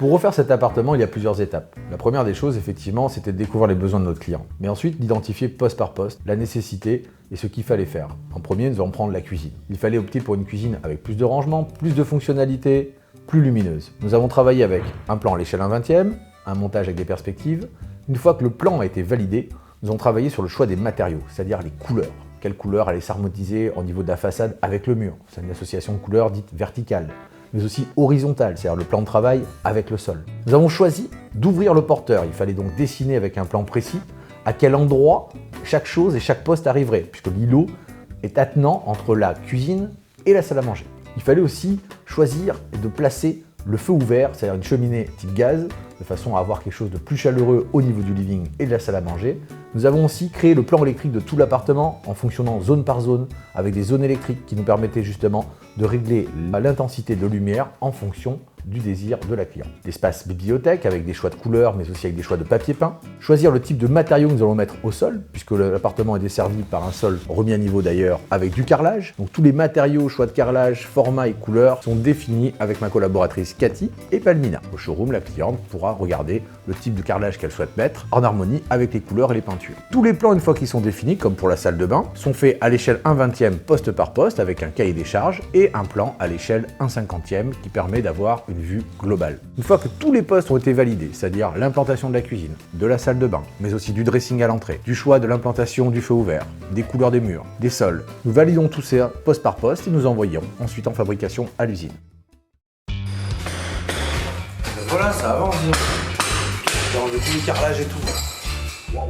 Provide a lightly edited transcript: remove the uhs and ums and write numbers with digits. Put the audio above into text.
Pour refaire cet appartement, il y a plusieurs étapes. La première des choses, effectivement, c'était de découvrir les besoins de notre client. Mais ensuite, d'identifier poste par poste la nécessité et ce qu'il fallait faire. En premier, nous allons prendre la cuisine. Il fallait opter pour une cuisine avec plus de rangement, plus de fonctionnalités, plus lumineuse. Nous avons travaillé avec un plan à l'échelle 1/20, un montage avec des perspectives. Une fois que le plan a été validé, nous avons travaillé sur le choix des matériaux, c'est-à-dire les couleurs. Quelle couleur allait s'harmoniser au niveau de la façade avec le mur. C'est une association de couleurs dite verticale, mais aussi horizontale, c'est-à-dire le plan de travail avec le sol. Nous avons choisi d'ouvrir le porteur. Il fallait donc dessiner avec un plan précis à quel endroit chaque chose et chaque poste arriverait, puisque l'îlot est attenant entre la cuisine et la salle à manger. Il fallait aussi choisir et de placer le feu ouvert, c'est-à-dire une cheminée type gaz, de façon à avoir quelque chose de plus chaleureux au niveau du living et de la salle à manger. Nous avons aussi créé le plan électrique de tout l'appartement en fonctionnant zone par zone avec des zones électriques qui nous permettaient justement de régler l'intensité de lumière en fonction du désir de la cliente. L'espace bibliothèque avec des choix de couleurs mais aussi avec des choix de papier peint. Choisir le type de matériaux que nous allons mettre au sol puisque l'appartement est desservi par un sol remis à niveau d'ailleurs avec du carrelage. Donc tous les matériaux, choix de carrelage, format et couleurs sont définis avec ma collaboratrice Cathy et Palmina. Au showroom, la cliente pourra regarder le type de carrelage qu'elle souhaite mettre en harmonie avec les couleurs et les peintures. Tous les plans, une fois qu'ils sont définis, comme pour la salle de bain, sont faits à l'échelle 1/20 poste par poste avec un cahier des charges et un plan à l'échelle 1/50 qui permet d'avoir une vue globale. Une fois que tous les postes ont été validés, c'est-à-dire l'implantation de la cuisine, de la salle de bain, mais aussi du dressing à l'entrée, du choix de l'implantation du feu ouvert, des couleurs des murs, des sols, nous validons tout ça poste par poste et nous envoyons ensuite en fabrication à l'usine. Voilà, ça avance. J'ai enlevé tout le carrelage et tout. Wow.